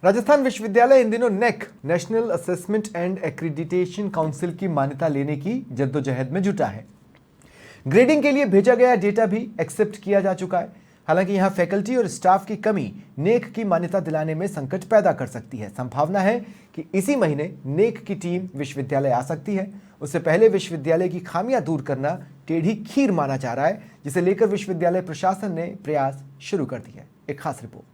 राजस्थान विश्वविद्यालय इन दिनों NAAC national assessment and accreditation council की मान्यता लेने की जद्दोजहद में जुटा है। ग्रेडिंग के लिए भेजा गया डेटा भी एक्सेप्ट किया जा चुका है। हालांकि यहां फैकल्टी और स्टाफ की कमी नेक की मान्यता दिलाने में संकट पैदा कर सकती है। संभावना है कि इसी महीने नेक की टीम विश्वविद्यालय आ सकती है। उससे पहले विश्वविद्यालय की खामियां दूर करना टेढ़ी खीर माना जा रहा है, जिसे लेकर विश्वविद्यालय प्रशासन ने प्रयास शुरू कर दिया है। एक खास रिपोर्ट।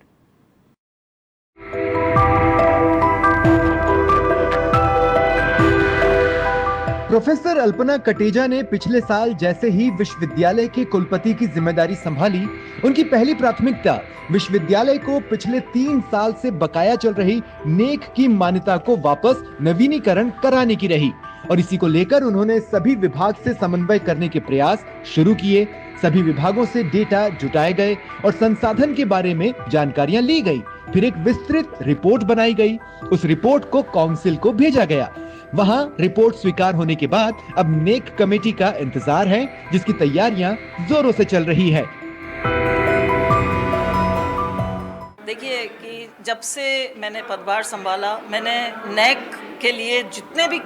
प्रोफेसर अल्पना कटेजा ने पिछले साल जैसे ही विश्वविद्यालय के कुलपति की जिम्मेदारी संभाली, उनकी पहली प्राथमिकता विश्वविद्यालय को पिछले 3 साल से बकाया चल रही नेक की मान्यता को वापस नवीनीकरण कराने की रही और इसी को लेकर उन्होंने सभी विभाग से समन्वय करने के प्रयास शुरू किए। सभी विभागों से डेटा जुटाए गए और संसाधन के बारे में जानकारियां ली गई। फिर एक विस्तृत रिपोर्ट बनाई गई। उस रिपोर्ट को काउंसिल को भेजा गया। वहां रिपोर्ट स्वीकार होने के बाद अब नेक कमेटी का इंतजार है, जिसकी तैयारियां जोरों से चल रही है। देखिए कि जब से मैंने पदभार संभाला, मैंने नेक के लिए जितने भी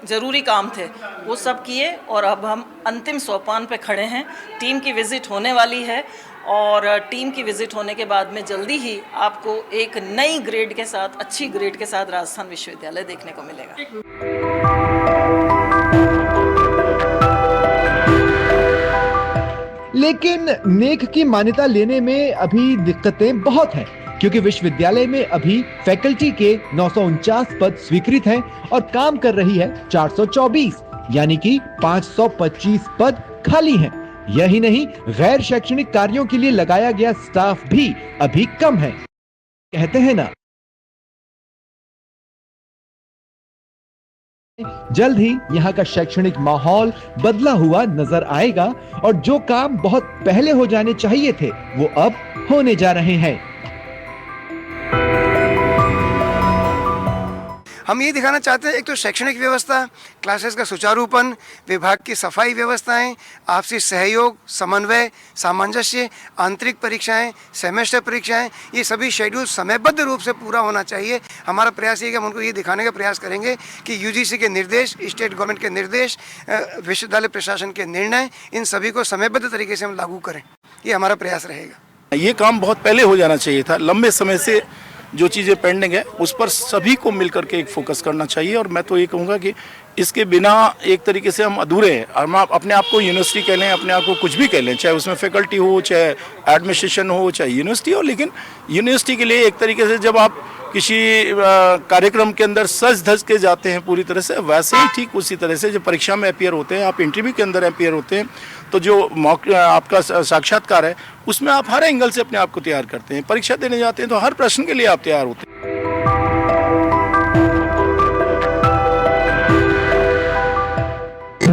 ज़रूरी काम थे वो सब किए और अब हम अंतिम सोपान पे खड़े हैं। टीम की विज़िट होने वाली है और टीम की विज़िट होने के बाद में जल्दी ही आपको एक नई ग्रेड के साथ, अच्छी ग्रेड के साथ राजस्थान विश्वविद्यालय देखने को मिलेगा। लेकिन नेक की मान्यता लेने में अभी दिक्कतें बहुत हैं, क्योंकि विश्वविद्यालय में अभी फैकल्टी के 949 पद स्वीकृत हैं और काम कर रही है 424, यानी कि 525 पद खाली हैं। यही नहीं, गैर शैक्षणिक कार्यों के लिए लगाया गया स्टाफ भी अभी कम है। कहते हैं ना, जल्द ही यहाँ का शैक्षणिक माहौल बदला हुआ नजर आएगा और जो काम बहुत पहले हो जाने चाहिए थे वो अब होने जा रहे हैं। हम ये दिखाना चाहते हैं, एक तो शैक्षणिक व्यवस्था, क्लासेस का सुचारूपन, विभाग की सफाई व्यवस्थाएं, आपसी सहयोग, समन्वय, सामंजस्य, आंतरिक परीक्षाएं, सेमेस्टर परीक्षाएं, ये सभी शेड्यूल समयबद्ध रूप से पूरा होना चाहिए। हमारा प्रयास ये कि हम उनको ये दिखाने का प्रयास करेंगे कि यूजीसी के निर्देश, स्टेट गवर्नमेंट के निर्देश, विश्वविद्यालय प्रशासन के निर्णय, इन सभी को समयबद्ध तरीके से हम लागू करें। ये हमारा प्रयास रहेगा। ये काम बहुत पहले हो जाना चाहिए था। लंबे समय से जो चीज़ें पेंडिंग है उस पर सभी को मिलकर के एक फोकस करना चाहिए और मैं तो ये कहूँगा कि इसके बिना एक तरीके से हम अधूरे हैं। हम अपने आप को यूनिवर्सिटी कह लें, अपने आप को कुछ भी कह लें, चाहे उसमें फैकल्टी हो, चाहे एडमिनिस्ट्रेशन हो, चाहे यूनिवर्सिटी हो, लेकिन यूनिवर्सिटी के लिए एक तरीके से जब आप किसी कार्यक्रम के अंदर सज धज के जाते हैं पूरी तरह से, वैसे ही ठीक उसी तरह से जब परीक्षा में अपीयर होते हैं, आप इंटरव्यू के अंदर अपीयर होते हैं, तो जो आपका साक्षात्कार है उसमें आप हर एंगल से अपने आप को तैयार करते हैं। परीक्षा देने जाते हैं तो हर प्रश्न के लिए आप तैयार होते हैं।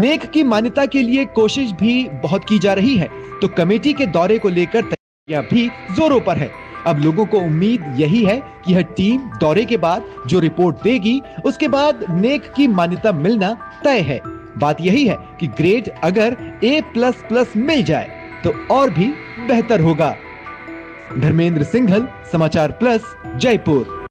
नेक की मान्यता के लिए कोशिश भी बहुत की जा रही है, तो कमेटी के दौरे को लेकर तैयारियां भी जोरों पर है। अब लोगों को उम्मीद यही है कि यह टीम दौरे के बाद जो रिपोर्ट देगी, उसके बाद नेक की मान्यता मिलना तय है। बात यही है कि ग्रेड अगर A++ मिल जाए तो और भी बेहतर होगा। धर्मेंद्र सिंघल, समाचार प्लस, जयपुर।